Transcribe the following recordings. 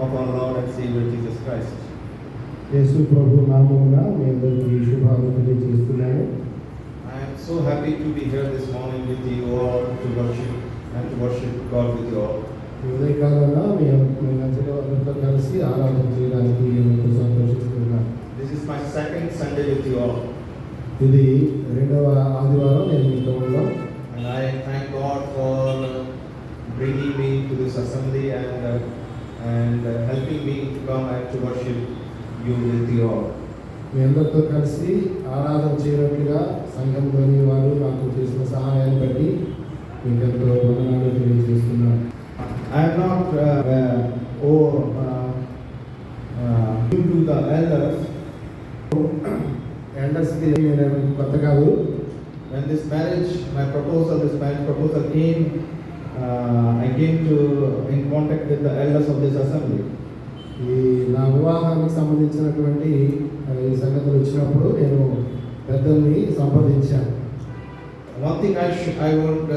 of our Lord and Savior Jesus Christ. యేసు ప్రభు నామమున మీ అందరికీ శుభాలు తెలియజేస్తున్నాను. I am so happy to be here this morning with you all to worship God with you all. ఈ ఉదయకాలాన మీ మధ్యలో అందరితో కలిసి ఆరాధన చేయడానికి నేను సంతోషిస్తున్నాను. This is my second Sunday with you all. ఇది రెండవ ఆదివారం నేను మీతో ఉన్నాను. And I thank God for bringing me to this assembly and helping me to come and to worship you with you all. మీ అందరితో కలిసి ఆరాధన చేయనట్లుగా సంఘంలోని వారు నాకు చేసిన సహాయాన్ని బట్టి మీకు ఎంతో వందనాలు తెలియజేస్తున్నాను. I am not due to the elders. ఎల్డర్స్కి నేను కొత్త కాదు. When this marriage proposal came, I came in contact with the elders of this assembly. ఈ నా వివాహానికి సంబంధించినటువంటి ఈ సంగతులు వచ్చినప్పుడు నేను పెద్దల్ని సంప్రదించాను. One thing I would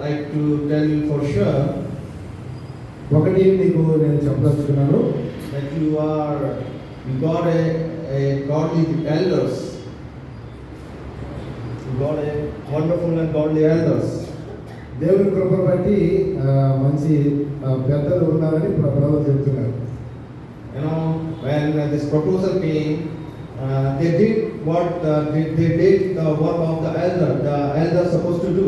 like to tell you for sure. ఒకటి మీకు నేను చెప్పదలుచుకున్నాను. That you got a godly elders. You got a wonderful and godly elders. దేవుని కృపను బట్టి మంచి పెద్దలు ఉన్నారని ప్రభువు చెప్తున్నారు. You know, when this proposal came, they did they did the work of the elder supposed to do.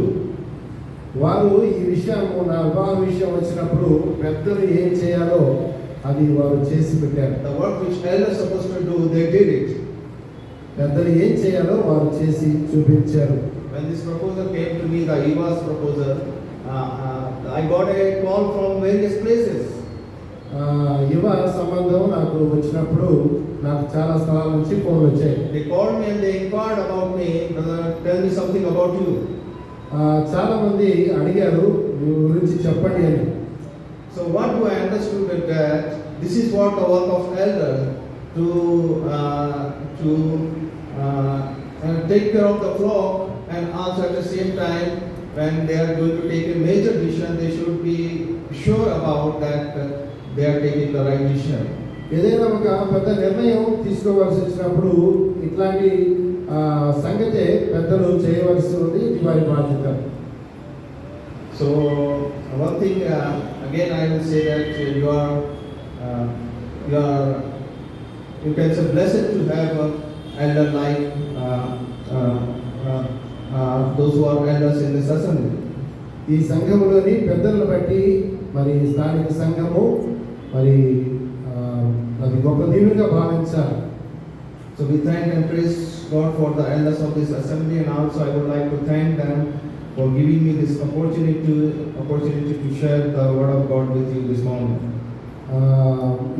వారు ఈ విషయం నా వివాహ విషయం వచ్చినప్పుడు పెద్దలు ఏం చేయాలో అది వారు చేసి పెట్టారు. The work which elders supposed to do, they did it. పెద్దలు ఏం చేయాలో వారు చేసి చూపించారు. When this proposal came to me, the Eva's proposal, I got a call from various places. యువ సంబంధం నాకు వచ్చినప్పుడు నాకు చాలా స్థలాల నుంచి ఫోన్లు వచ్చాయి. They called me and they inquired about me. Brother, tell me something about you. చాలా మంది అడిగారు మీ గురించి చెప్పండి అని. So what do I understood that this is what the work of elder to take care of the flock, and also at the same time when they are going to take a major decision, they should be sure about that they are taking the right decision. ఏదైనా ఒక పెద్ద నిర్ణయం తీసుకోవాల్సి వచ్చినప్పుడు ఇట్లాంటి సంగతే పెద్దలు చేయవలసి ఉంది. ఇది వారి బాధ్యత. So one thing again I will say that you can say blessed to have an elder like those who are elders in this assembly. ఈ సంఘములోని పెద్దలను బట్టి మరి స్థానిక సంఘము మరి అది గొప్ప దీవెనగా భావించాలి. So we thank and praise God for the elders of this assembly, and also I would like to thank them for giving me this opportunity to share the word of God with you this morning.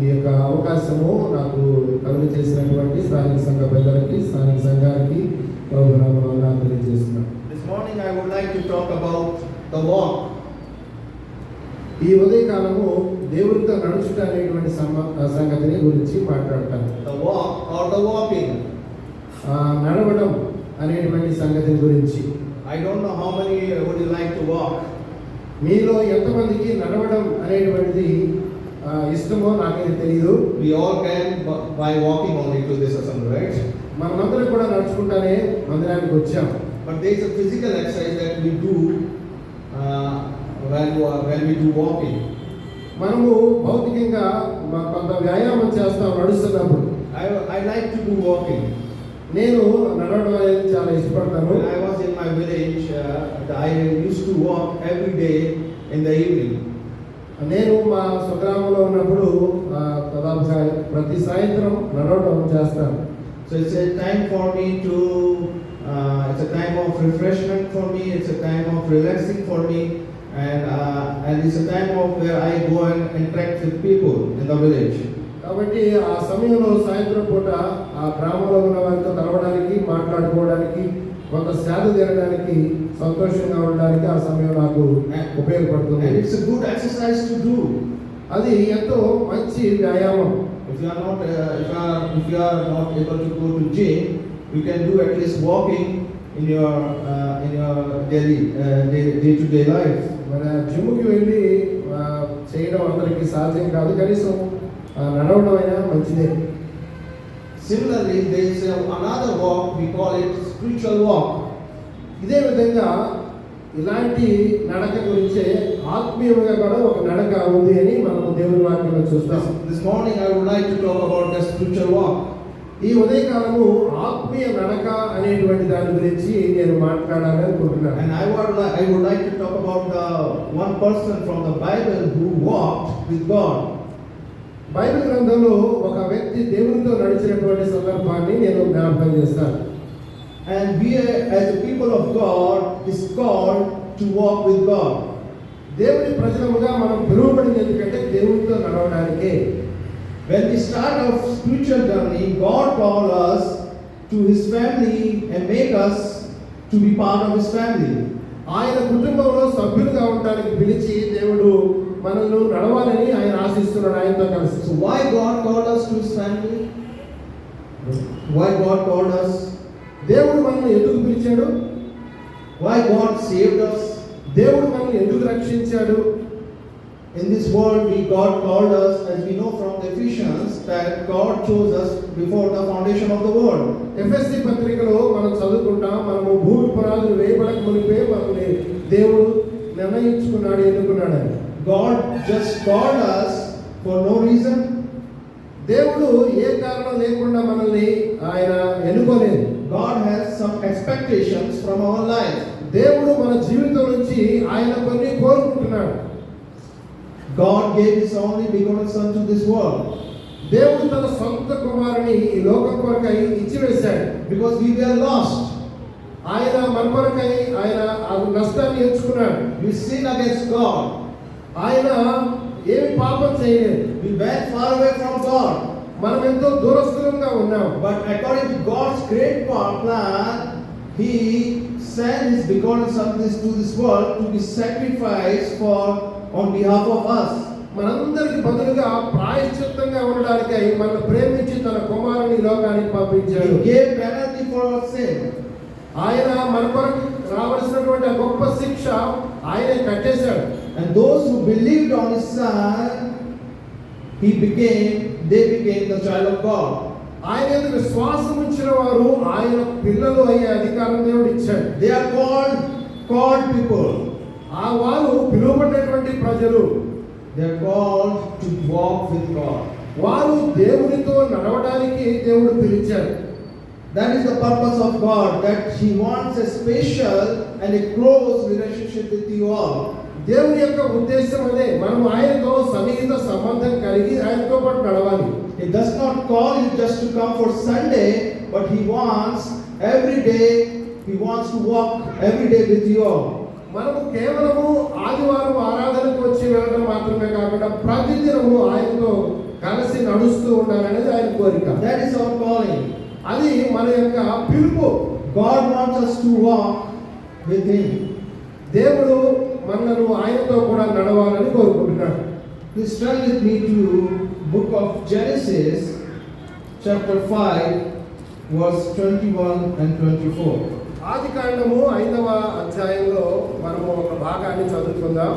ఈ యొక్క అవకాశము నాకు కలుగ చేసినటువంటి స్థానిక సంఘ పెద్దలకి స్థానిక సంఘానికి ప్రభునామమున తెలియజేస్తున్నాను. This morning I would like to talk about the walk. ఈ ఉదయకాలము దేవునితో నడుచుట అనేటువంటి సంగతిని గురించి మాట్లాడతాను. The walk or the walking. నడవడం అనేటువంటి సంగతి గురించి. I don't know how many would you like to walk. మీలో ఎంతమందికి నడవడం అనేటువంటిది ఇష్టమో నాకైతే తెలియదు. We all can by walking only to this assembly, right? మనమందరం కూడా నడుచుకుంటానే మందిరానికి వచ్చాం. But there is a physical exercise that we do when we do walking. మనము భౌతికంగా కొంత వ్యాయామం చేస్తాం నడుస్తున్నప్పుడు. I like to do walking. నేను నడవడం అనేది చాలా ఇష్టపడతాను. When I was in my village, I used to walk every day in the evening. నేను మా స్వగ్రామంలో ఉన్నప్పుడు దాదాపుగా ప్రతి సాయంత్రం నడవడం చేస్తాను. So it's a time for me to it's a time of refreshment for me, it's a time of relaxing for me, and it's a time of where I go and interact with people in the village. కాబట్టి ఆ సమయంలో సాయంత్రం పూట ఆ గ్రామంలో ఉన్న వారితో కలవడానికి మాట్లాడుకోవడానికి కొంత సేద తీరడానికి సంతోషంగా ఉండడానికి ఆ సమయం నాకు ఉపయోగపడుతుంది. And it's a good exercise to do. అది ఎంతో మంచి వ్యాయామం. If you are not able to go to gym, you can do at least walking in your daily day-to-day life. మన జిమ్కి వెళ్ళి చేయడం అందరికీ సాధ్యం కాదు, కనీసం నడవడం అయినా మంచిదే. Similarly, there is another walk, we call it spiritual walk. ఇదే విధంగా ఇలాంటి నడక గురించే ఆత్మీయంగా కూడా ఒక నడక ఉంది అని మనం దేవుని వాక్యంలో చూస్తాం. This morning I would like to talk about the spiritual walk. ఈ ఉదయకాలము ఆత్మీయ నడక అనేటువంటి దాని గురించి నేను మాట్లాడాలని అనుకుంటున్నాను. And I would like to talk about the one person from the Bible who walked with God. Bible గ్రంథంలో ఒక వ్యక్తి దేవునితో నడిచినటువంటి సందర్భాన్ని నేను జ్ఞాపకం చేస్తాను. And we as the people of God is called to walk with God. దేవుని ప్రజలముగా మనం పిలువబడింది ఎందుకంటే దేవునితో నడవడానికే. When we start our spiritual journey, God called us to His family and make us to be part of His family. ఆయన కుటుంబంలో సభ్యులుగా ఉండడానికి పిలిచి దేవుడు మనల్ని నడవాలని ఆయన ఆశిస్తున్నాడు ఆయనతో కలిసి. So why God called us to His family? Why God called us? దేవుడు మనల్ని ఎందుకు పిలిచాడు? Why God saved us? దేవుడు మనల్ని ఎందుకు రక్షించాడు? In this world, God called us, as we know from the Ephesians, that God chose us before the foundation of the world. ఎఫెసీ పత్రికలో మనం చదువుకుంటాం, మనము భూమి పునాదులు వేయబడక మునిపే మనల్ని దేవుడు నిర్ణయించుకున్నాడు, ఎన్నుకున్నాడని. God just called us for no reason. దేవుడు ఏ కారణం లేకుండా మనల్ని ఆయన ఎన్నుకోలేదు. God has some expectations from our life. దేవుడు మన జీవితం నుంచి ఆయన కొన్ని కోరుకుంటున్నాడు. God gave His only begotten Son to this world. దేవుడు తన సొంత కుమారుని ఈ లోకం కొరకై ఇచ్చివేశాడు. Because we were lost. ఆయన మన కొరకై ఆయన ఆ నష్టాన్ని ఎంచుకున్నాడు. We sinned against God. ఆయన ఏమి పాపం చేయలేదు. We went far away from God. మనం ఎంతో దూరస్థులంగా ఉన్నాం. But according to God's great plan, He sent His begotten Son to this world to be sacrificed on behalf of us. మనందరికి బదులుగా ప్రాయశ్చిత్తంగా ఉండడానికై మనల్ని ప్రేమించి తన కుమారుని లోకానికి పంపించాడు. He gave penalty for our sin. ఆయన మన కొరకు రావాల్సినటువంటి ఆ గొప్ప శిక్ష ఆయనే కట్టేశాడు. And those who believed on His Son, they became the child of God. ఆయన యందు విశ్వాసం ఉంచిన వారు ఆయన పిల్లలు అయ్యే అధికారం దేవుడు ఇచ్చాడు. They are called people. ఆ వారు పిలువబడినటువంటి ప్రజలు. They are called to walk with God. వారు దేవునితో నడవడానికి దేవుడు పిలిచాడు. That is the purpose of God, that He wants a special and a close relationship with you all. దేవుని యొక్క ఉద్దేశం అదే, మనం ఆయనతో సన్నిహిత సంబంధం కలిగి ఆయనతో పాటు నడవాలి. He does not call you just to come for Sunday, but He wants every day, He wants to walk every day with you all. మనము కేవలము ఆదివారం ఆరాధనకు వచ్చి వెళ్ళడం మాత్రమే కాకుండా ప్రతిదినము ఆయనతో కలిసి నడుస్తూ ఉండాలనేది ఆయన కోరిక. That is our calling. అది మన యొక్క పిలుపు. God wants us to walk with Him. దేవుడు మనల్ని ఆయనతో కూడా నడవాలని కోరుకుంటున్నాడు. Please turn with me to book of Genesis, chapter 5, verse 21 and 24. ఆదికాండము 5వ అధ్యాయంలో మనము ఒక భాగాన్ని చదువుకుందాం.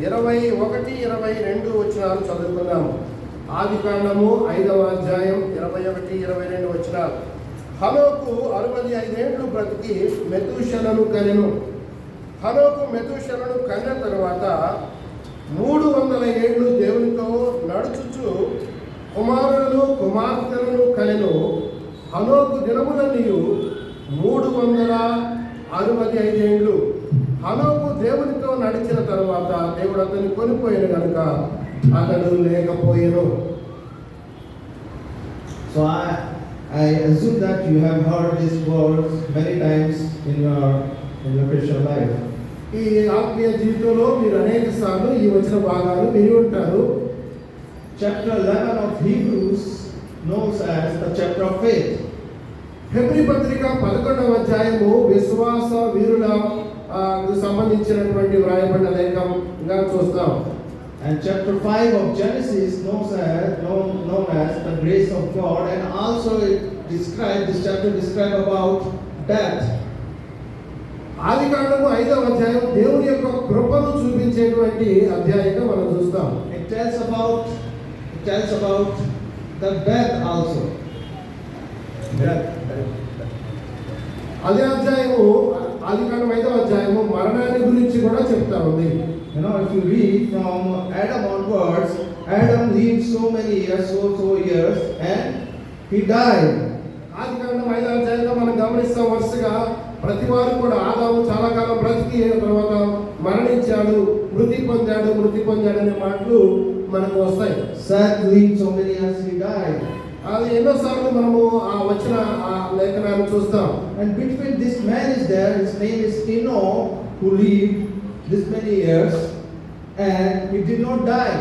21, 22 వచనాలు చదువుకుందాం. ఆదికాండము 5వ అధ్యాయం 21, 22 వచనాలు. హనోకు 65 ఏండ్లు బ్రతికి మెతూషెలను కనెను. హనోకు మెతూషెలను కన్న తరువాత 300 ఏండ్లు దేవునితో నడుచుచు కుమారులను కుమార్తెలను కనెను. హనోకు దినములన్నీయు 365 ఏండ్లు. హనోకు దేవునితో నడిచిన తరువాత దేవుడు అతన్ని కొనిపోయిన కనుక అతడు లేకపోయెను. So I assume that you have heard these words many times in your Christian life. ఈ ఆత్మీయ జీవితంలో మీరు అనేక సార్లు ఈ వచ్చిన భాగాలు విని ఉంటారు. Chapter 11 of Hebrews known as the chapter of faith. Hebrew పత్రిక 11వ అధ్యాయము విశ్వాస వీరుల సంబంధించినటువంటి వ్రాయబడిన లేఖంగా చూస్తాం. And chapter 5 of Genesis known as the grace of God, and also this chapter describe about death. ఆదికాండము 5వ అధ్యాయం దేవుని యొక్క కృపను చూపించేటువంటి అధ్యాయంగా మనం చూస్తాం. It tells about the death also. అదే అధ్యాయము ఆదికాండం 5వ అధ్యాయము మరణాన్ని గురించి కూడా చెప్తా ఉంది. You know, if you read from Adam onwards, Adam lived so many years, so years, and he died. ఆదికాండం 5వ అధ్యాయంలో మనం గమనిస్తాం వరుసగా ప్రతి వారు కూడా ఆదాము చాలా కాలం బ్రతికి తర్వాత మరణించాడు, మృతి పొందాడు అనే మాటలు మనకు వస్తాయి. Seth lived so many years, he died. అది ఎన్నోసార్లు మనము ఆ వచ్చిన ఆ లేఖనాన్ని చూస్తాం. And between this man is there, his name is Enoch, who lived this many years, and he did not die.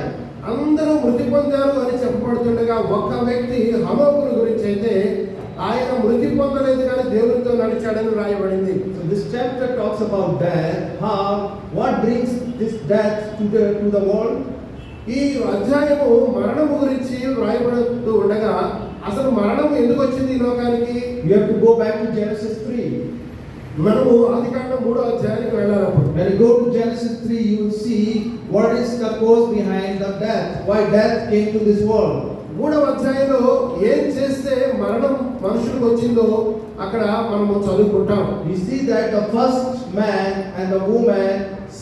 అందరూ మృతి పొందారు అని చెప్పబడుతుండగా ఒక్క వ్యక్తి హనోకుని గురించి అయితే ఆయన మృతి పొందలేదు కానీ దేవునితో నడిచాడని రాయబడింది. So this chapter talks about death, what brings this death to the world. ఈ అధ్యాయము మరణము గురించి రాయబడుతూ ఉండగా అసలు మరణం ఎందుకు వచ్చింది ఈ లోకానికి? You have to go back to Genesis 3. మనము ఆదికాండం 3వ అధ్యాయానికి వెళ్ళాలప్పుడు When you go to Genesis 3, you will see what is the cause behind the death, why death came to this world. 3వ అధ్యాయంలో ఏం చేస్తే మరణం మనుషులకు వచ్చిందో అక్కడ మనము చదువుకుంటాం. We see that the first man and the woman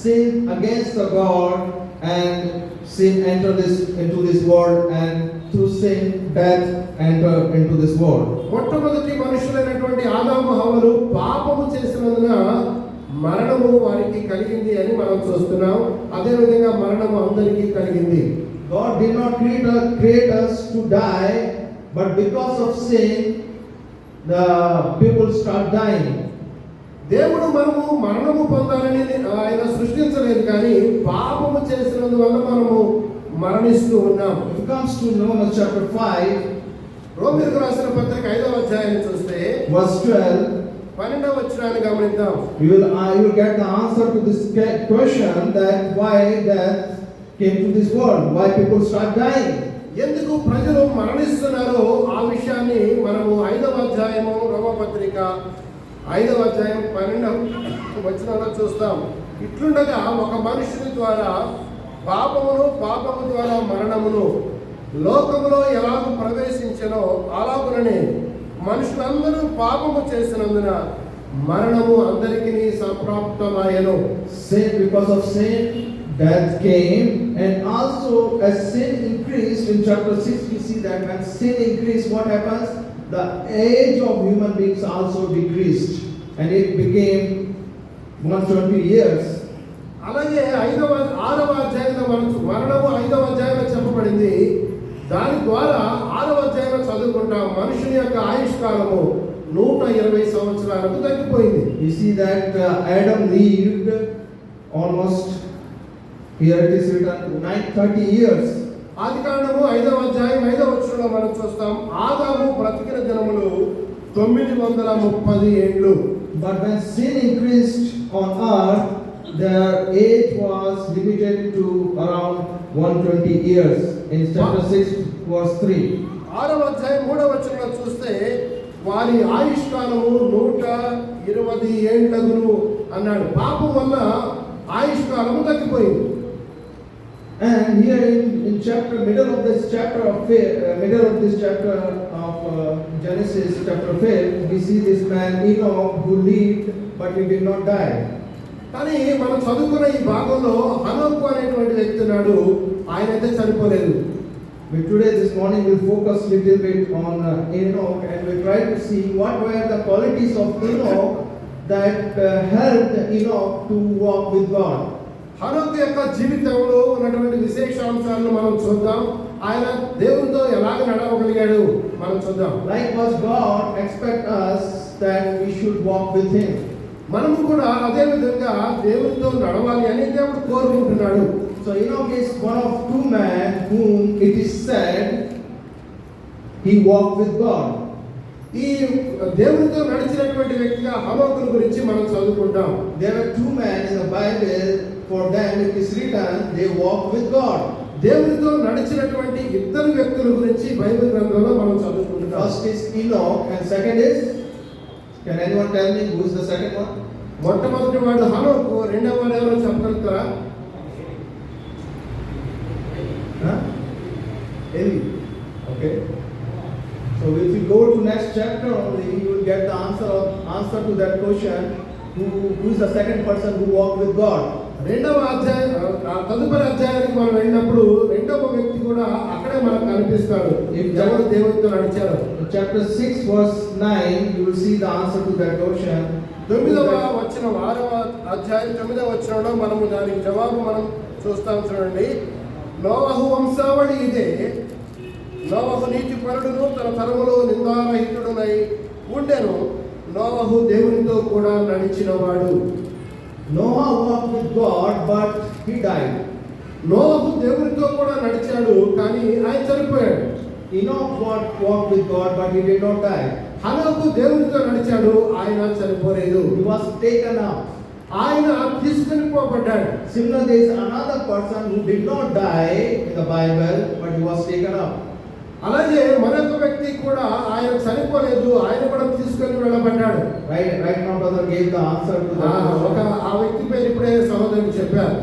sinned against the God, and sin entered into this world, and through sin death entered into this world. మొట్టమొదటి మనుషులైనటువంటి ఆదాము హవ్వలు పాపము చేసినందున మరణము వారికి కలిగింది అని మనం చూస్తున్నాం. అదే విధంగా మరణము అందరికీ కలిగింది. God did not create us to die, but because of sin the people start dying. దేవుడు మనము మరణము పొందాలని ఆయన సృష్టించలేదు, కానీ పాపము చేసినందువల్ల మనము మరణిస్తూ ఉన్నాం. If it comes to Romans chapter 5, రోమీయులకు రాసిన పత్రిక 5వ అధ్యాయాన్ని చూస్తే verse 12, 12వ వచనాన్ని గమనిద్దాం. you will get the answer to this question, that why death came to this world, why people start dying. ఎందుకు ప్రజలు మరణిస్తున్నారో ఆ విషయాన్ని మనము 5వ అధ్యాయము రోమపత్రిక 5వ అధ్యాయం 12వ వచనంలో చూస్తాం. ఇట్లుండగా ఒక మనుషుని ద్వారా పాపము ద్వారా మరణమును లోకములో ఎలాగూ ప్రవేశించెనో అలాగుననే మనుషులందరూ పాపము చేసినందున మరణము అందరికీ సంప్రాప్తమాయెను. Sin, because of sin death came, and also as sin increased, in chapter 6 we see that when sin increased, what happens? The age of human beings also decreased, and it became 120 years. అలాగే 6వ అధ్యాయంలో మరణము 5వ అధ్యాయంలో చెప్పబడింది. దాని ద్వారా 6వ అధ్యాయంలో చదువుకుంటాం మనుషుని యొక్క ఆయుష్కాలము 120 సంవత్సరాలకు తగ్గిపోయింది. We see that Adam lived almost, here it is written, 30 years. ఆదికాండము 5వ అధ్యాయం 5వ వచనంలో మనం చూస్తాం ఆదాము బ్రతికిన దినములు 930 ఏండ్లు. But when sin increased on earth, their age was limited to around 120 years. In chapter 6 verse 3. 6వ అధ్యాయం 3వ వచనంలో చూస్తే వారి ఆయుష్కాలము 120 ఏండ్లగును అన్నాడు. పాపం వల్ల ఆయుష్కాలము తగ్గిపోయింది. And here in middle of this chapter of Genesis chapter 5, we see this man Enoch who lived but he did not die. కానీ మనం చదువుకున్న ఈ భాగంలో హనోకు అనేటువంటి వ్యక్తి ఉన్నాడు, ఆయన అయితే చనిపోలేదు. But today this morning we'll focus little bit on Enoch, and we'll try to see what were the qualities of Enoch that helped Enoch to walk with God. హనోకు యొక్క జీవితంలో ఉన్నటువంటి విశేషాంశాలను మనం చూద్దాం. ఆయన దేవునితో ఎలాగ నడవగలిగాడు మనం చూద్దాం. Likewise, God expects us that we should walk with Him. మనము కూడా అదే విధంగా దేవునితో నడవాలి అని దేవుడు కోరుకుంటున్నాడు. So Enoch is one of two men whom it is said he walked with God. ఈ దేవునితో నడిచినటువంటి వ్యక్తిగా హనోకుని గురించి మనం చదువుకుంటాం. There are two men in the Bible, for them it is written they walked with God. దేవునితో నడిచినటువంటి ఇద్దరు వ్యక్తుల గురించి బైబిల్ గ్రంథంలో మనం చదువుకుంటున్నాం. First is Enoch, and second is, can anyone tell me who is the second one? మొట్టమొదటి వాడు హనోకు, రెండవ వారు ఎవరో చెప్పగలుగుతారా? Eli. Okay. So if you go to next chapter only, you will get the answer to that question. Who is the second person who walked with God? రెండవ అధ్యాయం తదుపరి అధ్యాయానికి మనం వెళ్ళినప్పుడు రెండవ వ్యక్తి కూడా అక్కడే మనకు కనిపిస్తాడు. ఎవరు దేవునితో నడిచారు. In chapter 6 verse 9, you will see the answer to that question. 9వ వచనం 6వ అధ్యాయం 9వ వచనంలో మనము దానికి జవాబు మనం చూస్తాం. చూడండి, నోవహు వంశావళి ఇదే. నోవహు నీతిపరుడును తన తరములో నిందారహితుడునై ఉండెను. నోవహు దేవునితో కూడా నడిచినవాడు. Noah walked with God, but he died. నోవహు దేవునితో కూడా నడిచాడు, కానీ ఆయన చనిపోయాడు. Enoch walked with God, but he did not die. హనోకు దేవునితో నడిచాడు, ఆయన చనిపోలేదు. He was taken up. ఆయన తీసుకొని పోబడ్డాడు. Similar, there is another person who did not die in the Bible, but he was taken up. అలాగే మరొక వ్యక్తి కూడా ఆయన చనిపోలేదు, ఆయన కూడా తీసుకొని వెళ్ళబడ్డాడు. Right now brother gave the answer to that. ఆ వ్యక్తి పేరు ఇప్పుడే సహోదరుడు చెప్పారు.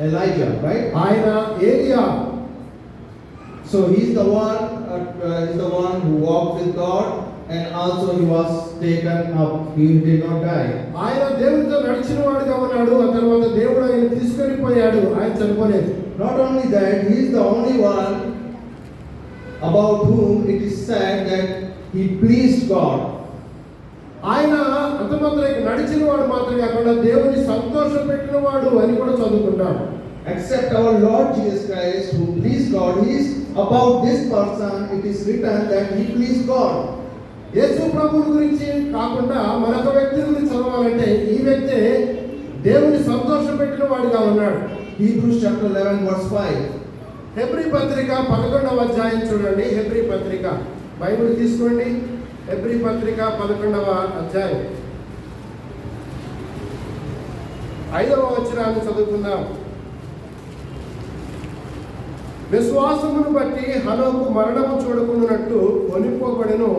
Elijah, right? ఆయన ఏలియా. So he's the one who walked with God, and also he was taken up. He did not die. ఆయన దేవునితో నడిచిన వాడుగా ఉన్నాడు. ఆ తర్వాత దేవుడు ఆయన తీసుకొని పోయాడు, ఆయన చనిపోలేదు. Not only that, he is the only one about whom it is said that he pleased God. ఆయన అంత మాత్రం నడిచిన వాడు మాత్రమే కాకుండా దేవుని సంతోషపెట్టిన వాడు అని కూడా చదువుకుంటాం. Except our Lord Jesus Christ, who pleased God, he is about this person. It is written that he pleased God. యేసు ప్రభువు గురించి కాకుండా మరొక వ్యక్తి గురించి చదవాలంటే ఈ వ్యక్తి దేవుని సంతోషపెట్టిన వాడిగా ఉన్నాడు. Hebrews chapter 11 verse 5. హెబ్రీ పత్రిక 11వ అధ్యాయం చూడండి. హెబ్రీ పత్రిక బైబిల్ తీసుకోండి. హెబ్రీ పత్రిక 11వ అధ్యాయం 5వ వచనాన్ని చదువుకుందాం. విశ్వాసమును బట్టి హనోకు మరణము చూడకున్నట్టు కొనిపోబడెను.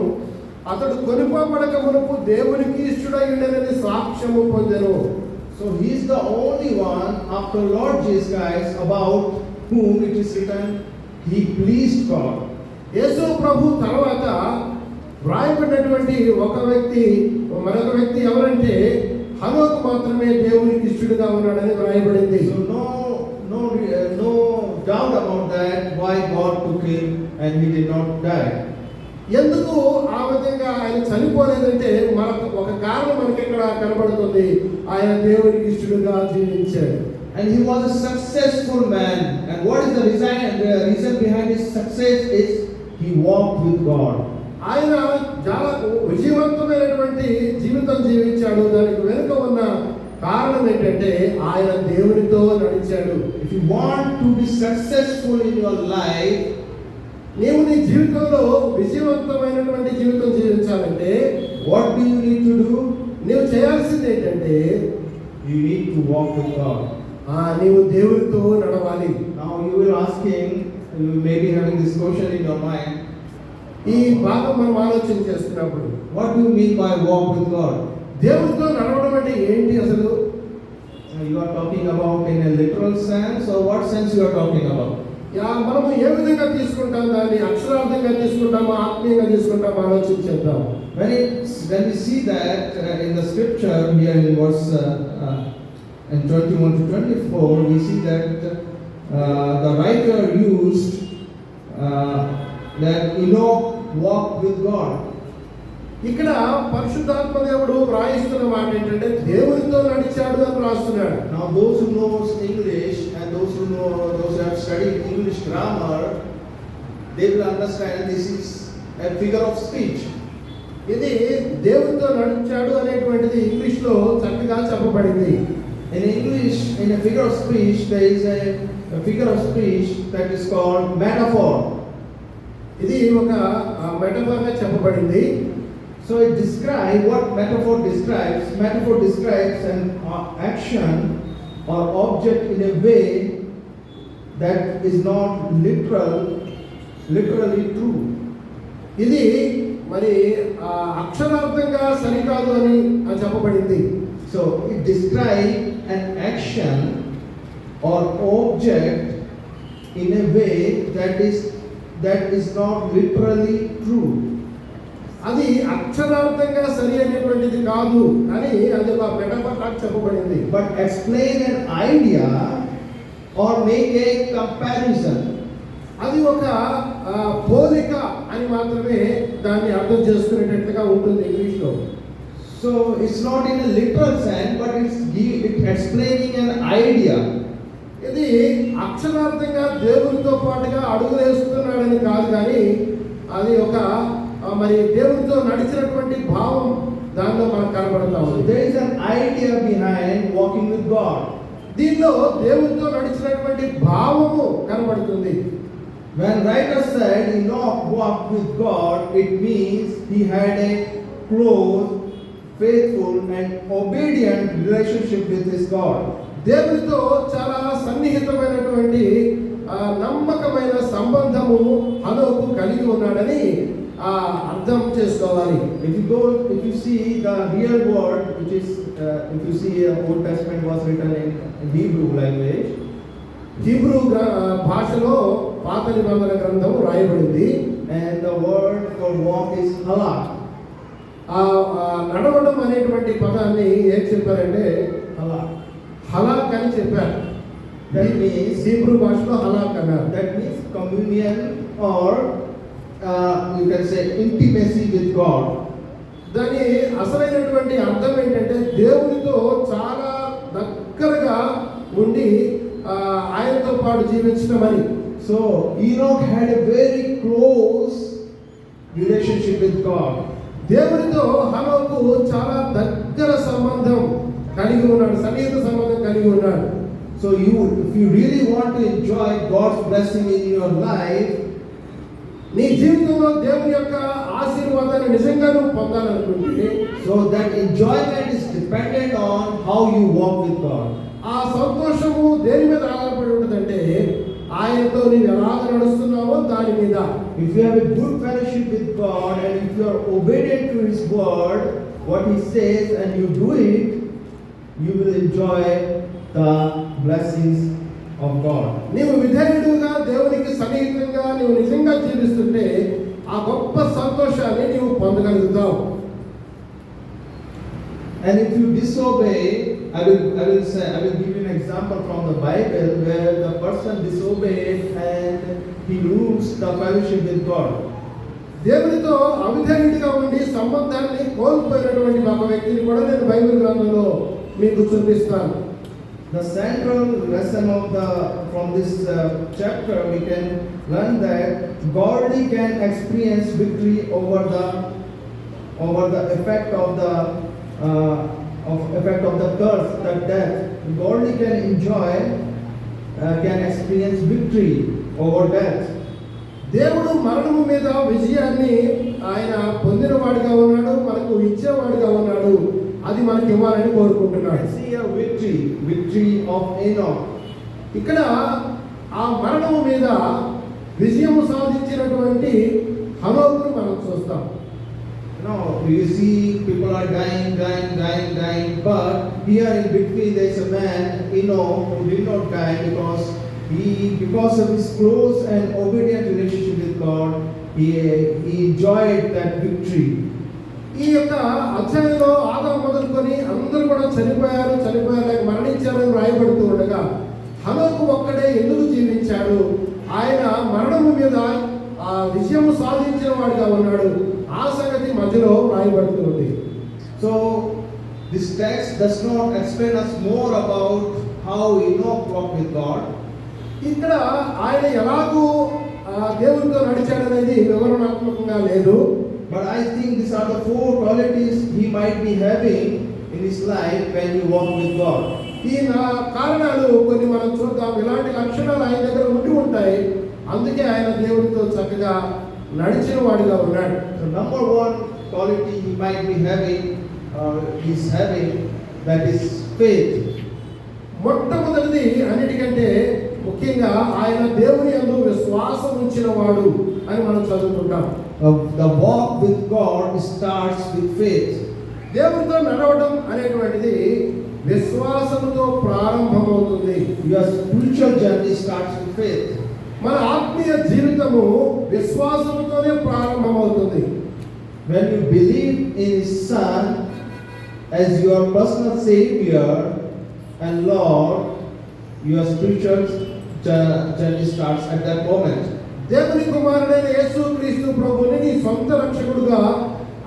అతడు కొనిపోబడక మునుపు దేవునికి ఇష్టడై ఉండెనని సాక్ష్యము పొందెను. So he is the only one after Lord Jesus Christ about whom it is written he pleased God. యేసు ప్రభు తర్వాత వ్రాయబడినటువంటి మరొక వ్యక్తి ఎవరంటే హనోకు మాత్రమే దేవునికి ఇష్టడుగా ఉన్నాడని వ్రాయబడింది. So no doubt about that why God took him and he did not die. ఎందుకు ఆ విధంగా ఆయన చనిపోలేదంటే మనకు ఒక కారణం మనకి ఇక్కడ కనబడుతుంది. ఆయన దేవునికి ఇష్టడుగా జీవించాడు. And he was a successful man. And what is the reason behind his success is he walked with God. ఆయన చాలా విజయవంతమైనటువంటి జీవితం జీవించాడు. దానికి వెనుక ఉన్న కారణం ఏంటంటే ఆయన దేవునితో నడిచాడు. If you want to be successful in your life, నీవు నీ జీవితంలో విజయవంతమైనటువంటి జీవితం జీవించాలంటే what do you need to do? నీవు చేయాల్సింది ఏంటంటే You need to walk with God. నీవు దేవునితో నడవాలి. Now you will asking, you may be having this question in your mind. ఈ భాగం మనం ఆలోచన చేస్తున్నప్పుడు What do you mean by walk with God? దేవునితో నడవడం అంటే ఏంటి అసలు? You are talking about in a literal sense, or what sense you are talking about? మనము ఏ విధంగా తీసుకుంటాం, దాన్ని అక్షరార్థంగా తీసుకుంటామా, ఆత్మీయంగా తీసుకుంటామా ఆలోచన చేద్దాం. When we see that in the scripture here in verse in 21 to 24, we see that the writer used that Enoch walked with God. ఇక్కడ పరిశుద్ధాత్మ దేవుడు వ్రాయిస్తున్న మాట ఏంటంటే దేవునితో నడిచాడు అని రాస్తున్నాడు. Now those who knows English and those who have studied English grammar, they will understand this is a figure of speech. ఇది దేవునితో నడిచాడు అనేటువంటిది ఇంగ్లీష్ లో చక్కగా చెప్పబడింది. In English, in a figure of speech, there is a figure of speech that is called metaphor. ఇది ఒక metaphor గా చెప్పబడింది. So it describes what metaphor describes. Metaphor describes an action or object in a way that is not literally true. ఇది మరి అక్షరార్థంగా సరికాదు అని చెప్పబడింది. So it describes an action or object in a way that is not literally true. అది అక్షరార్థంగా సరి అయినటువంటిది కాదు అని అది ఒక మెటఫర్ లాగా చెప్పబడింది. But explain an idea or make a comparison. అది ఒక పోలిక అని మాత్రమే దాన్ని అర్థం చేసుకునేటట్లుగా ఉంటుంది ఇంగ్లీష్లో. So it's not in a literal sense, but it's explaining an idea. ఇది అక్షరార్థంగా దేవునితో పాటుగా అడుగులు వేస్తున్నాడని కాదు, కానీ అది ఒక మరి దేవునితో నడిచినటువంటి భావం దానిలో మనకు కనబడతా So ఉంది. there is an idea behind walking with God. దీనిలో దేవునితో నడిచినటువంటి భావము కనబడుతుంది. When writer said Enoch walked with God, it means he had a close, faithful and obedient relationship with his God. దేవునితో చాలా సన్నిహితమైనటువంటి నమ్మకమైన సంబంధము హనోకు కలిగి ఉన్నాడని అర్థం చేసుకోవాలి. If you see the real word, which is if you see Old Testament was written in Hebrew language, Hebrew భాషలో పాత నిబంధన గ్రంథం రాయబడింది. and the word for walk is halak. నడవడం అనేటువంటి పదాన్ని ఏం చెప్పారంటే Halak. హలాక్ అని చెప్పారు. That means హీబ్రూ భాషలో హలాక్ అన్నారు. that means communion or you can say intimacy with God. దాని అసలైనటువంటి అర్థం ఏంటంటే దేవునితో చాలా దగ్గరగా ఉండి ఆయనతో పాటు జీవించడం అని. So Enoch had a very close relationship with God. దేవునితో హనోకు చాలా దగ్గర సంబంధం కలిగి ఉన్నాడు, సన్నిహిత సంబంధం కలిగి ఉన్నాడు. So if you really want to enjoy God's blessing in your life, నీ జీవితంలో దేవుని యొక్క ఆశీర్వాదాన్ని నిజంగా నువ్వు పొందాలనుకుంటే, so that enjoyment is dependent on how you walk with God. ఆ సంతోషము దేని మీద ఆధారపడి ఉంటుందంటే ఆయనతో నీవు ఎలాగ నడుస్తున్నావో దాని మీద. If you have a good fellowship with God and if you are obedient to His word, what He says, and you do it, you will enjoy the blessings of God. నీవు విధేయుడుగా దేవునికి సన్నిహితంగా నీవు నిజంగా జీవిస్తుంటే ఆ గొప్ప సంతోషాన్ని నీవు పొందగలుగుతావు. And if you disobey, I will give you an example from the Bible where the person disobeyed and he loses the fellowship with God. దేవునితో అవిధేయుడిగా ఉండి సంబంధాన్ని కోల్పోయినటువంటి ఒక వ్యక్తిని కూడా నేను బైబిల్ గ్రంథంలో మీకు చూపిస్తాను. The central lesson from this chapter we can learn that godly can experience victory over the effect of the curse, that death. Godly can experience victory over death. దేవుడు మరణము మీద విజయాన్ని ఆయన పొందినవాడిగా ఉన్నాడు, మనకు ఇచ్చేవాడిగా ఉన్నాడు. అది మనకి ఇవ్వాలని కోరుకుంటున్నాడు. See a victory of Enoch. ఇక్కడ ఆ మరణము మీద విజయము సాధించినటువంటి హనోకును మనం చూస్తాం. No, you see people are dying, but here in between there is a man, Enoch, who did not die because of his close and obedient relationship with God, he enjoyed that victory. ఈ యొక్క అధ్యాయంలో ఆదాము మొదలుకొని అందరూ కూడా చనిపోయారు, మరణించారని రాయబడుతూ ఉండగా హనోకు ఒక్కడే ఎందుకు జీవించాడు? ఆయన మరణము మీద విజయము సాధించిన వాడిగా ఉన్నాడు. ఆ సంగతి మధ్యలో రాయబడుతుంది. So this text does not explain us more about how Enoch walked with God. ఇక్కడ ఆయన ఎలాగూ దేవునితో నడిచాడనేది వివరణాత్మకంగా లేదు. But I think these are the 4 qualities he might be having in his life when he walked with God. ఈ కారణాలు కొన్ని మనం చూద్దాం. ఇలాంటి లక్షణాలు ఆయన దగ్గర ఉండి ఉంటాయి. అందుకే ఆయన దేవునితో చక్కగా నడిచిన వాడిగా ఉన్నాడు. So number 1 quality he might be having, that is faith. మొట్టమొదటిది అన్నిటికంటే ముఖ్యంగా ఆయన దేవుని యందు విశ్వాసం ఉంచిన వాడు అని మనం చదువుకుంటాం. The walk with God starts with faith. దేవునితో నడవడం అనేటువంటిది విశ్వాసముతో ప్రారంభమవుతుంది. Your spiritual journey starts with faith. మన ఆత్మీయ జీవితము విశ్వాసముతోనే ప్రారంభమవుతుంది. When you believe in His Son as your personal Savior and Lord, your spiritual journey starts at that moment. దేవుని కుమారుడైన యేసుక్రీస్తు ప్రభువుని నీ సొంత రక్షకుడుగా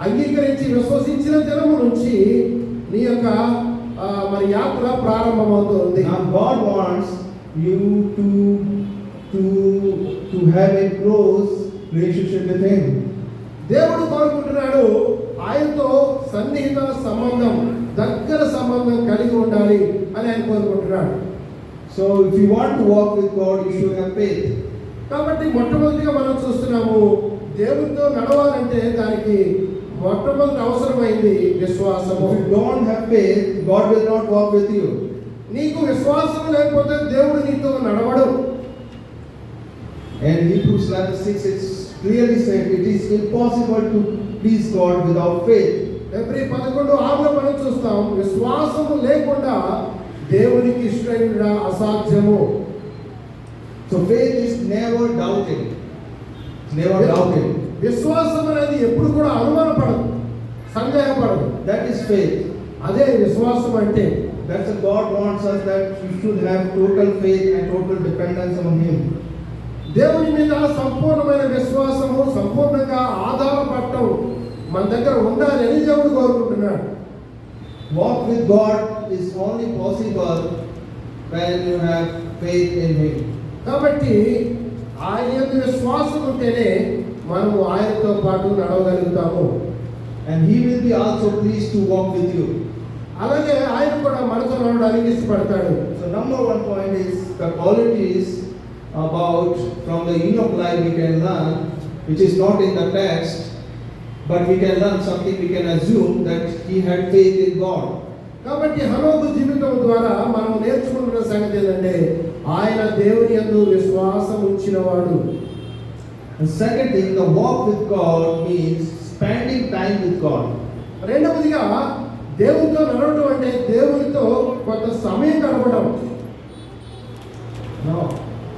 అంగీకరించి విశ్వసించిన దినము నుంచి నీ యొక్క మరి యాత్ర ప్రారంభమవుతుంది. Now God wants you to have a close relationship with Him. దేవుడు కోరుకుంటున్నాడు ఆయనతో సన్నిహిత సంబంధం, దగ్గర సంబంధం కలిగి ఉండాలి అని ఆయన కోరుకుంటున్నాడు. So if you want to walk with God, you should have faith. కాబట్టి మొట్టమొదటిగా మనం చూస్తున్నాము దేవునితో నడవాలంటే దానికి మొట్టమొదటి అవసరమైంది విశ్వాసము. If you don't have faith, God will not walk with you. నీకు విశ్వాసం లేకపోతే దేవుడు నీతో నడవడు. And Hebrews 11:6 it clearly said it is impossible to please God without faith. ఎబ్రీ 11:6 మనం చూస్తాం విశ్వాసము లేకుండా దేవునికి ఇష్టమైన అసాధ్యము. So faith is never doubting. Never doubting. విశ్వాసం అనేది ఎప్పుడు కూడా అనుమానపడదు, సందేహపడదు. That is faith. అదే విశ్వాసం అంటే. That's what God wants us, that we should have total faith and total dependence on Him. దేవుని మీద సంపూర్ణమైన విశ్వాసము, సంపూర్ణంగా ఆధారపడటం మన దగ్గర ఉండాలి అని దేవుడు కోరుకుంటున్నాడు. Walk with God is only possible when you have faith in Him. కాబట్టి ఆయన యందు విశ్వాసం ఉంటేనే మనము ఆయనతో పాటు నడవగలుగుతాము. And He will be also pleased to walk with you. అలాగే ఆయన కూడా మనతో నడవడానికి ఇష్టపడతాడు. So number one point is the qualities about from the Enoch life we can learn, which is not in the text, but we can learn something, we can assume that he had faith in God. కాబట్టి హనోకు జీవితం ద్వారా మనం నేర్చుకుంటున్న సంగతి ఏంటంటే ఆయన దేవుని యందు విశ్వాసం ఉంచినవాడు. And second thing, the walk with God means spending time with God. రెండవదిగా దేవునితో నడవడం అంటే దేవునితో కొంత సమయం గడపడం. Now,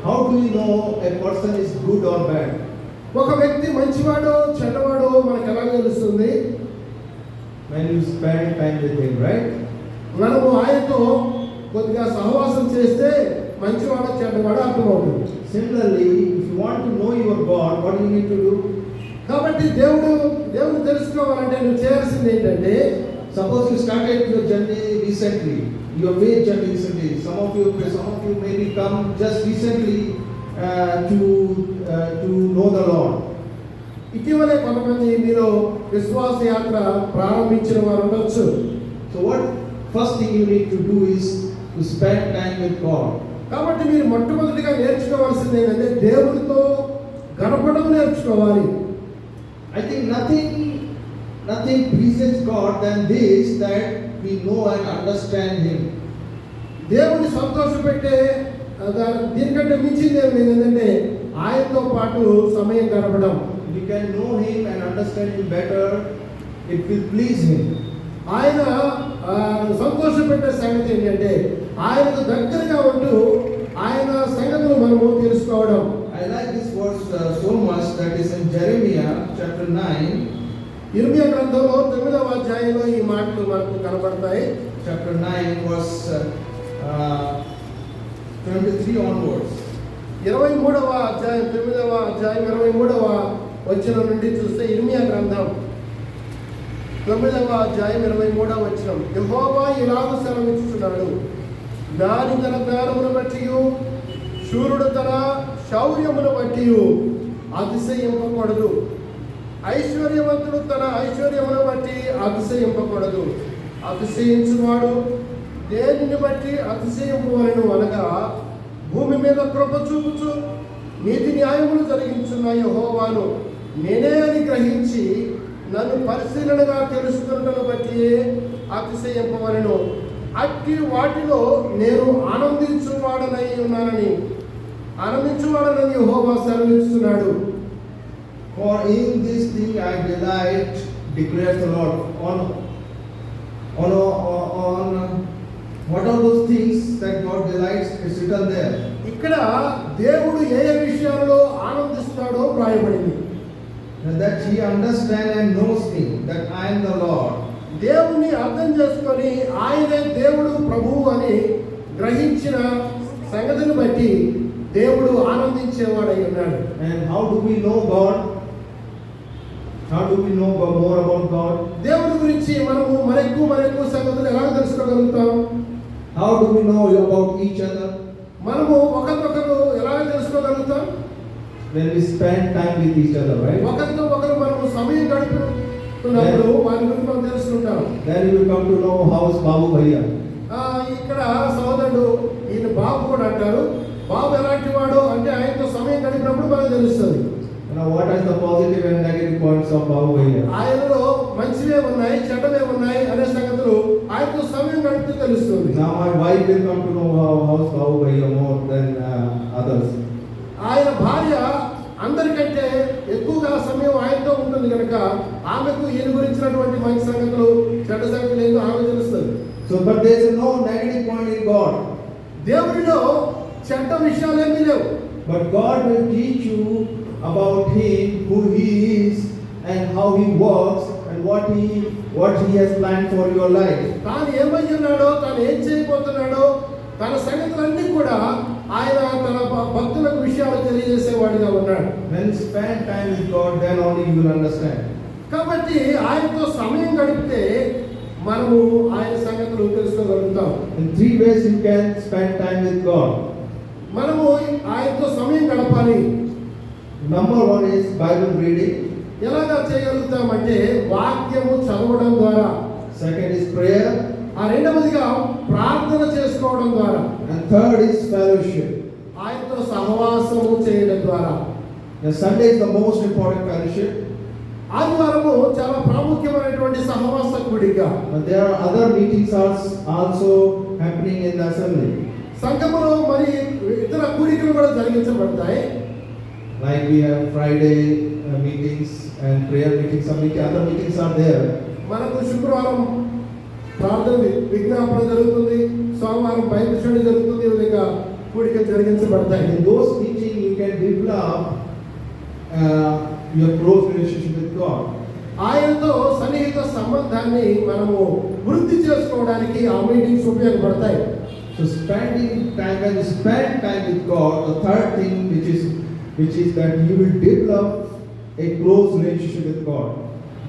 how do we know a person is good or bad? ఒక వ్యక్తి మంచివాడో చెడ్డవాడో మనకు ఎలా తెలుస్తుంది? When you spend time with him, right? మనము ఆయనతో కొద్దిగా సహవాసం చేస్తే మంచివాడో చెడ్డవాడో అర్థమవుతుంది. Similarly, if you want to know your God, what do you need to do? కాబట్టి దేవుని తెలుసుకోవాలంటే నువ్వు చేయాల్సింది ఏంటంటే, suppose you started your journey recently, your faith journey recently. Some of you maybe come just recently to know the Lord. ఇటీవలే కొంతమంది మీరు విశ్వాస యాత్ర ప్రారంభించిన వారు ఉండొచ్చు. So what first thing you need to do is to spend time with God. కాబట్టి మీరు మొట్టమొదటిగా నేర్చుకోవాల్సింది ఏంటంటే దేవునితో గడపడం నేర్చుకోవాలి. I think nothing pleases God than this, that we know and understand Him. దేవుని సంతోషపెట్టే దీనికంటే మించింది ఏంటంటే ఆయనతో పాటు సమయం గడపడం. We can know Him and understand Him better. It will please Him. ఆయన సంతోషపెట్టే సంగతి ఏంటంటే ఆయనకు దగ్గరగా ఉంటూ ఆయన సంగతులు మనము తెలుసుకోవడం. I like this verse so much, that is in Jeremiah chapter 9. ఇర్మియా గ్రంథంలో 9వ అధ్యాయంలో ఈ మాటలు మనకు కనబడతాయి. Chapter 9 verse 23 onwards. 23వ అధ్యాయం 9వ అధ్యాయం 23వ వచనం నుండి చూస్తే ఇర్మియా గ్రంథం 9వ అధ్యాయం 23వ వచనం. యెహోవా ఇలాగ సెలవిస్తున్నాడు, జ్ఞాని తన జ్ఞానమును బట్టి శూరుడు తన శౌర్యమును బట్టి అతిశయింపకూడదు, ఐశ్వర్యవంతుడు తన ఐశ్వర్యమును బట్టి అతిశయింపకూడదు. అతిశయించువాడు దేనిని బట్టి అతిశయింపవలెను అనగా, భూమి మీద కృప చూపుచు నీతి న్యాయములు జరిగించున్న యెహోవాను నేనే అని గ్రహించి నన్ను పరిశీలనగా తెలుసుకున్నను బట్టి అతిశయింపవలెను. అట్టి వాటిలో నేను ఆనందించువాడనై ఉన్నానని యెహోవా సెలవిస్తున్నాడు. For in this thing I delight, declares the Lord. What are those things that God delights? It's written there. ఇక్కడ దేవుడు ఏ ఏ విషయాల్లో ఆనందిస్తాడో వ్రాయబడింది. That he understands and knows me, that I am the Lord. దేవుణ్ణి అర్థం చేసుకొని ఆయనే దేవుడు ప్రభువు అని గ్రహించిన సంగతిని బట్టి దేవుడు ఆనందించేవాడై ఉన్నాడు. And how do we know God? How do we know more about God? దేవుడి గురించి మనము మరెక్కువ సంగతులు ఎలా తెలుసుకోగలుగుతాం? How do we know about each other? మనము ఒకరినొకరు ఎలా తెలుసుకోగలుగుతాం? When we spend time with each other, right? ఒకరితో ఒకరు మనము సమయం గడుపుతున్నప్పుడు వారి గురించి మనం తెలుసుకుంటాం. Then you will come to know how is Babu Bhaiya. ఇక్కడ సోదరుడు ఈయన బాబు కూడా అంటారు. బాబు ఎలాంటి వాడు అంటే ఆయనతో సమయం గడిపినప్పుడు మనకు తెలుస్తుంది. Now what are the positive and negative points of Babu Bhaiya? ఆయనలో మంచివే ఉన్నాయి, చెడ్డవే ఉన్నాయి అనే సంగతులు ఆయనతో సమయం గడిపితే తెలుస్తుంది. Now my wife will come to know how is Babu Bhaiya more than others. ఆయన భార్య అందరికంటే ఎక్కువగా సమయం ఆయనతో ఉంటుంది కనుక ఆమెకు ఈయన గురించినటువంటి మంచి సంగతులు చెడ్డ సంగతులు ఏందో ఆమె తెలుస్తుంది. So but there is no negative point in God. దేవుడిలో చెడ్డ విషయాలేమీ లేవు. But God will teach you about Him, who He is, and how He works, and what He has planned for your life. తాను ఏమై ఉన్నాడో, తాను ఏం చేయబోతున్నాడో, తన సంగతులన్నీ కూడా ఆయన తన భక్తులకు విషయాలు తెలియజేసేవాడిగా ఉన్నాడు. When you spend time with God, then only you will understand. కాబట్టి ఆయనతో సమయం గడిపితే మనము ఆయన సంగతులు తెలుసుకోగలుగుతాం. In 3 ways you can spend time with God. మనము ఆయనతో సమయం గడపాలి. Number 1 is Bible reading. ఎలాగా చేయగలుగుతామంటే వాక్యము చదవడం ద్వారా. Second is prayer. రెండవదిగా ప్రార్థన చేసుకోవడం ద్వారా. And third is fellowship. ఆయనతో సహవాసము చేయడం ద్వారా. The Sunday is the most important fellowship. ఆదివారము చాలా ప్రాముఖ్యమైనటువంటి సహవాస కూడిక. But there are other meetings also happening in the assembly. సంఘములో మరి ఇతర కూడికలు కూడా జరిగించబడతాయి. Like we have Friday meetings and prayer meetings. Some other meetings are there. మనకు శుక్రవారం ప్రార్థన విజ్ఞాపన జరుగుతుంది, సోమవారం బైబిల్ స్టడీ జరుగుతుంది, లేక కూడిక జరిగించబడతాయి. In those meetings you can develop your close relationship with God. ఆయనతో సన్నిహిత సంబంధాన్ని మనము వృద్ధి చేసుకోవడానికి ఆ మీటింగ్స్ ఉపయోగపడతాయి. So spending time, when you spend time with God, the third thing which is that you will develop a close relationship with God.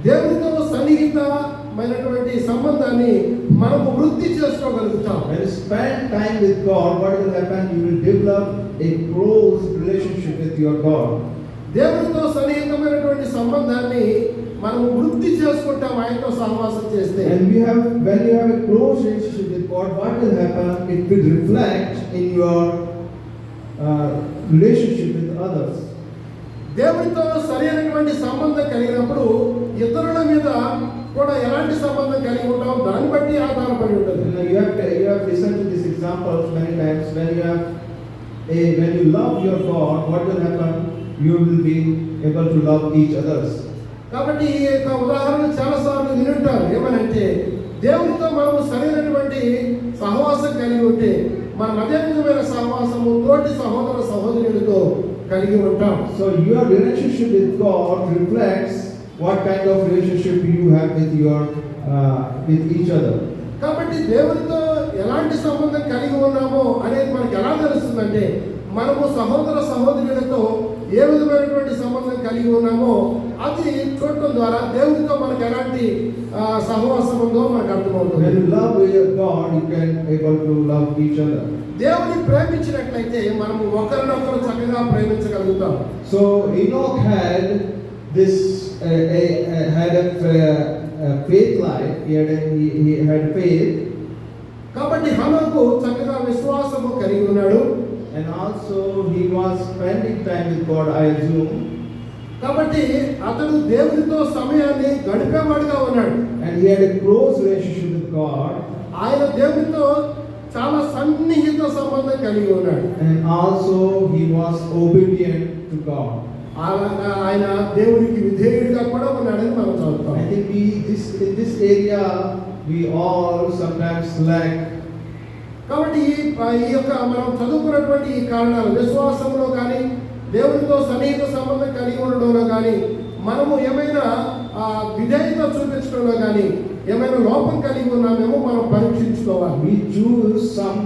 దేవునితో సన్నిహితమైనటువంటి సంబంధాన్ని మనము వృద్ధి చేసుకోగలుగుతాం. When you spend time with God, what will happen? You will develop a close relationship with your God. దేవునితో సన్నిహితమైనటువంటి సంబంధాన్ని మనము వృద్ధి చేసుకుంటాం ఆయనతో సహవాసం చేస్తే. And when you have a close relationship with God, what will happen? It will reflect in your relationship with others. దేవునితో సరైనటువంటి సంబంధం కలిగినప్పుడు ఇతరుల మీద కూడా ఎలాంటి సంబంధం కలిగి ఉంటాం దాన్ని బట్టి ఆధారపడి ఉంటుంది. You have listened to these examples many times. When you love your God, what will happen? You will be able to love each others. కాబట్టి ఈ యొక్క ఉదాహరణ చాలా సార్లు వినుంటారు. ఏమనంటే దేవునితో మనము సరైనటువంటి సహవాసం కలిగి ఉంటే మనం అదే విధమైన సహవాసము తోటి సహోదర సహోదరులతో కలిగి ఉంటాం. So your relationship with God reflects what kind of relationship you have with each other. కాబట్టి దేవునితో ఎలాంటి సంబంధం కలిగి ఉన్నామో అనేది మనకు ఎలా తెలుస్తుందంటే మనము సహోదర సహోదరులతో ఏ విధమైనటువంటి సంబంధం కలిగి ఉన్నామో అది చూడటం ద్వారా దేవునితో మనకు ఎలాంటి సహవాసం ఉందో మనకు అర్థమవుతుంది. When you love your God, you can able to love each other. దేవుని ప్రేమించినట్లయితే మనము ఒకరినొకరు చక్కగా ప్రేమించగలుగుతాం. So Enoch had this had a faith life. He had faith. కాబట్టి హనోకు చక్కగా విశ్వాసము కలిగి ఉన్నాడు. And also he was spending time with God, I assume. కాబట్టి అతడు దేవునితో సమయాన్ని గడిపేవాడుగా ఉన్నాడు. And he had a close relationship with God. ఆయన దేవునితో చాలా సన్నిహిత సంబంధం కలిగి ఉన్నాడు. And also he was obedient to God. ఆయన దేవునికి విధేయుడిగా కూడా ఉన్నాడని మనం చదువుతాం. I think in this area we all sometimes lack కాబట్టి ఈ యొక్క మనం చదువుకున్నటువంటి ఈ కారణాలు విశ్వాసంలో కానీ దేవునితో సన్నిహిత సంబంధం కలిగి ఉండడంలో కానీ మనము ఏమైనా విధేయత చూపించడంలో కానీ ఏమైనా లోపం కలిగి ఉన్నామేమో మనం పరీక్షించుకోవాలి. We choose some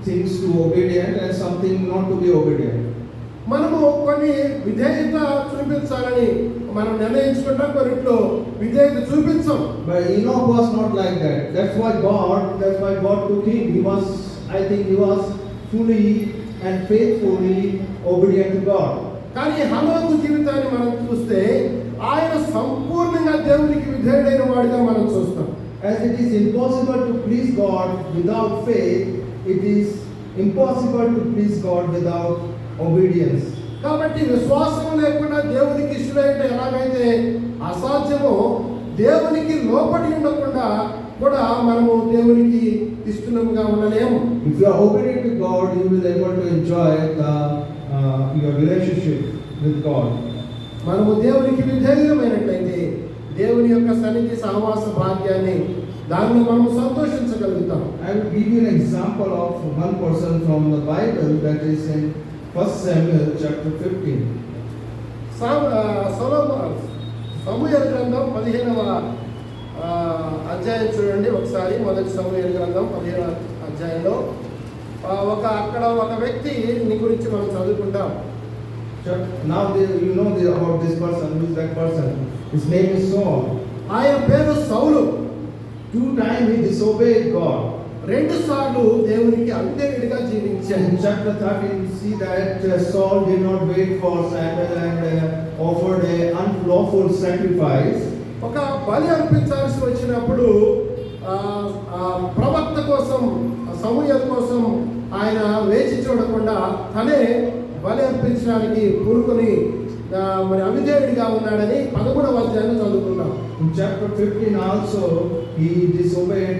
things to obedient and something not to be obedient. మనము కొన్ని విధేయత చూపించాలని మనం నిర్ణయించుకుంటాం, కొన్నిట్లో విధేయత చూపించాం. But Enoch was not like that. That's why God took him. I think he was fully and faithfully obedient to God. కానీ హనోకు జీవితాన్ని మనం చూస్తే ఆయన సంపూర్ణంగా దేవునికి విధేయుడైన వాడిగా మనం చూస్తాం. As it is impossible to please God without faith, it is impossible to please God without obedience. కాబట్టి విశ్వాసం లేకుండా దేవునికి ఇష్టమైతే ఎలాగైతే అసాధ్యమో, దేవునికి లోపడి ఉండకుండా కూడా మనము దేవునికి ఇష్టంగా ఉండలేము. If you are obedient to God, you will be able to enjoy your relationship with God. మనము దేవునికి విధేయులమైనట్లయితే దేవుని యొక్క సన్నిధి సహవాస భాగ్యాన్ని దానిలో మనము సంతోషించగలుగుతాం. I will give you an example of one person from the Bible that is in 1 Samuel chapter 15. సమూయేలు గ్రంథం 15వ అధ్యాయం చూడండి ఒకసారి. మొదటి సమూయేలు గ్రంథం 15వ అధ్యాయంలో అక్కడ ఒక వ్యక్తిని గురించి మనం చదువుకుంటాం. Now you know about this person. Who is that person? His name is Saul. ఆయన పేరు సౌలు. 2 times he disobeyed God. 2 సార్లు దేవునికి అవిధేయుడిగా జీవించాడు. In chapter 13 we see that Saul did not wait for Samuel and offered a unlawful sacrifice. ఒక బలి అర్పించాల్సి వచ్చినప్పుడు ప్రవక్త కోసం, సమూయేలు కోసం ఆయన వేచి చూడకుండా తనే బలి అర్పించడానికి పూనుకొని మరి అవిధేయుడిగా ఉన్నాడని 11వ అధ్యాయంలో చదువుకున్నాం. In chapter 15 also he disobeyed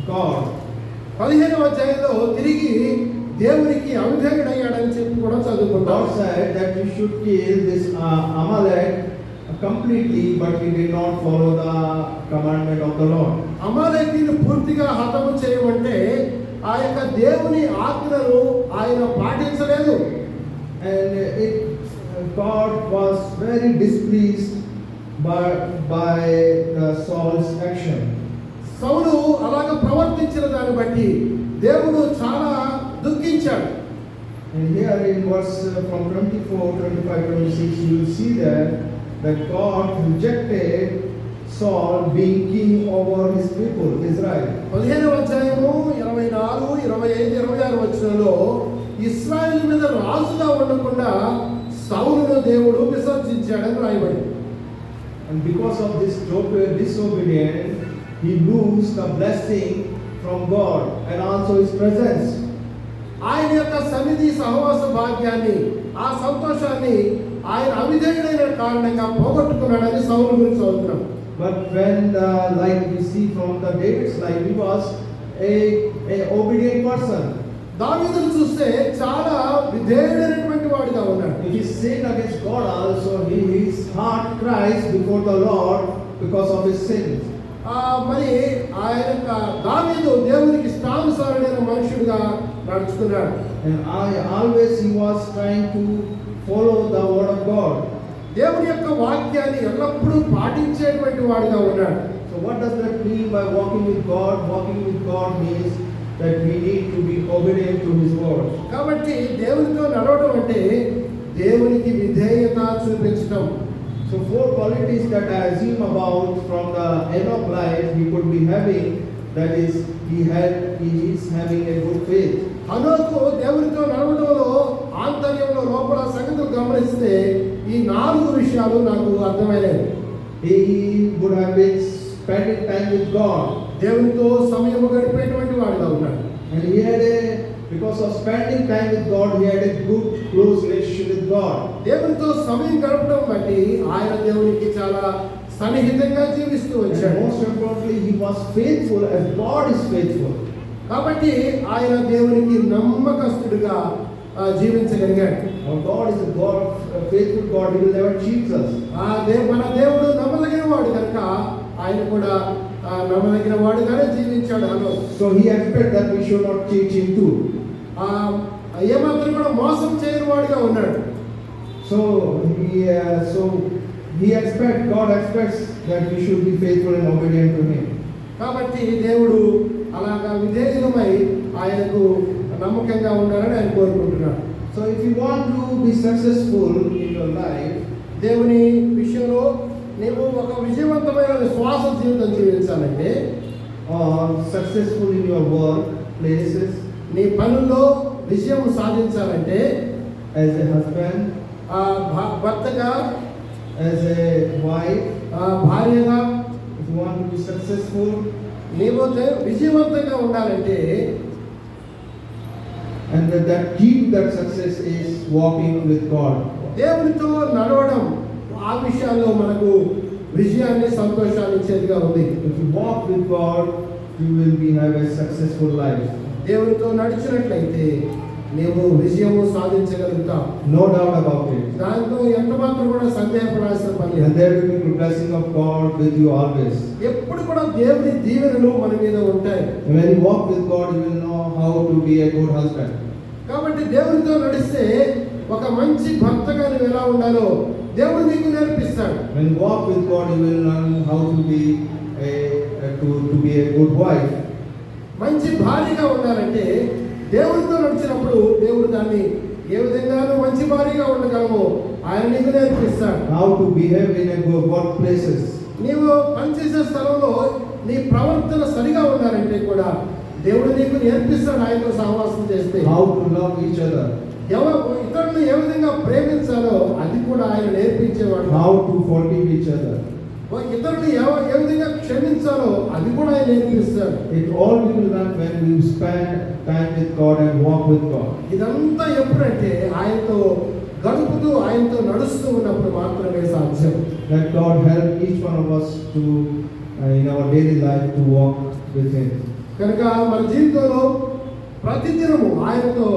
God. 15వ అధ్యాయంలో తిరిగి దేవునికి అవిధేయుడయ్యాడని చెప్పి కూడా చదువుకుంటాం. God said that you should kill this Amalek completely, but he did not follow the commandment of the Lord. అమాలేకీని పూర్తిగా హతము చేయమంటే ఆ యొక్క దేవుని ఆజ్ఞను ఆయన పాటించలేదు. And God was very displeased by Saul's action. సౌలు అలాగ ప్రవర్తించిన దాన్ని బట్టి దేవుడు చాలా దుఃఖించాడు. And here in verse from 24, 25, 26, you will see that God rejected Saul being king over his people, Israel. 15వ అధ్యాయము 24, 25, 26 వచనంలో ఇశ్రాయేలు మీద రాజుగా ఉండకుండా సౌలును దేవుడు విసర్జించాడని రాయబడింది. And because of this disobedience, he lose the blessing from God and also his presence. ఆయన యొక్క సన్నిధి సహవాస భాగ్యాన్ని, ఆ సంతోషాన్ని ఆయన అవిధేయుడైన కారణంగా పోగొట్టుకున్నాడని సౌలు గురించి చదువుతున్నాం. But when like we see from the David's life, he was a obedient person. దావీదును చూస్తే చాలా విధేయుడైనటువంటి వాడిగా ఉన్నాడు. If he sinned against God also, his heart cries before the Lord because of his sins. మరి ఆయన దావీదు దేవునికి ఇష్టానుసారుడైన మనుషుడిగా నడుచుకున్నాడు. And always he was trying to follow the word of God. దేవుని యొక్క వాక్యాన్ని ఎల్లప్పుడూ పాటించేటువంటి వాడిగా ఉన్నాడు. So what does that mean by walking with God? Walking with God means that we need to be obedient to his word. కాబట్టి దేవునితో నడవడం అంటే దేవునికి విధేయత చూపించడం. So 4 qualities that I assume about from the Enoch life he could be having, that is he is having a good faith. హనోకు దేవునితో నడవడంలో ఆంతర్యంలో లోపల సంగతులు గమనిస్తే ఈ 4 విషయాలు నాకు అర్థమైనవి. He would have been spending time with God. దేవునితో సమయం గడిపేటువంటి వాడిగా ఉన్నాడు. And he had because of spending time with God, he had a good close relationship with God. దేవునితో సమయం గడపడం బట్టి ఆయన దేవునికి చాలా సన్నిహితంగా జీవిస్తూ వచ్చాడు. Most importantly, he was faithful as God is faithful. కాబట్టి ఆయన దేవునికి నమ్మకస్తుడిగా జీవించగలిగాడు. Our God is a faithful God. He will never cheat us. మన దేవుడు నమ్మదగిన వాడు కనుక ఆయన కూడా నమ్మదగిన వాడుగానే జీవించాడు హనోకు. So he expected that we should not cheat him too. ఏమాత్రం కూడా మోసం చేయని వాడిగా ఉన్నాడు. So he expects, God expects that we should be faithful and obedient to him. కాబట్టి దేవుడు అలాగా విధేయులమై ఆయనకు నమ్మకంగా ఉండాలని ఆయన కోరుకుంటున్నాడు. So if you want to be successful in your life, దేవుని విషయంలో నీవు ఒక విజయవంతమైన శ్వాస జీవితం జీవించాలంటే, or successful in your work places, నీ పనుల్లో విజయం సాధించాలంటే, as a husband, భర్తగా, as a wife, భార్యగా, if you want to be successful, నీవు విజయవంతంగా ఉండాలంటే, and that key to that success is walking with God. దేవునితో నడవడం ఆ విషయాల్లో మనకు విజయాన్ని సంతోషాన్ని ఇచ్చేదిగా ఉంది. If you walk with God, you will have a successful life. దేవునితో నడిచినట్లయితే నీవు విజయము సాధించగలుగుతావు. No doubt about it. దాంట్లో ఎంత మాత్రం కూడా సందేహపడాల్సిన పని లేదు. And there will be the blessing of God with you always. ఎప్పుడు కూడా దేవుని దీవెనలు మన మీద ఉంటాయి. And when you walk with God, you will know how to be a good husband. కాబట్టి దేవునితో నడిస్తే ఒక మంచి భర్తగా నువ్వు ఎలా ఉండాలో దేవుడు నీకు నేర్పిస్తాడు. When you walk with God, you will learn how to be a good wife. మంచి భార్యగా ఉండాలంటే దేవునితో నడిచినప్పుడు దేవుడు దాన్ని ఏ విధంగా నువ్వు మంచి భార్యగా ఉండగలవో ఆయన నీకు నేర్పిస్తాడు. How to behave in a good workplaces. నీవు పనిచేసే స్థలంలో నీ ప్రవర్తన సరిగా ఉండాలంటే కూడా దేవుడు నీకు నేర్పిస్తాడు. ఆయనతో సహవాసం చేస్తే How to love each other. ఇతరులను ఏ విధంగా ప్రేమించాలో అది కూడా ఆయన నేర్పించేవాడు. How to forgive each other. ఇతరులు ఏ విధంగా క్షమించాలో అది కూడా ఆయన నేర్పిస్తాడు. It all will learn when we spend time with God and walk with God. ఇదంతా ఎప్పుడంటే ఆయనతో గడుపుతూ ఆయనతో నడుస్తూ ఉన్నప్పుడు మాత్రమే సాధ్యం. Let God help each one of us to in our daily life to walk with Him. కనుక మన జీవితంలో ప్రతిదినము ఆయనతో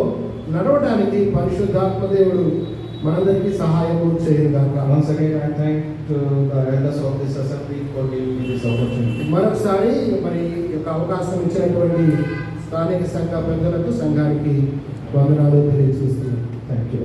నడవడానికి పరిశుద్ధాత్మ దేవుడు మనందరికీ సహాయం చేయనుగాక. Once again, I thank the elders of this assembly for giving me this opportunity. మరొకసారి మరి ఈ యొక్క అవకాశం ఇచ్చినటువంటి స్థానిక సంఘ పెద్దలకు సంఘానికి వందనాలు తెలియజేస్తున్నాను. Thank you.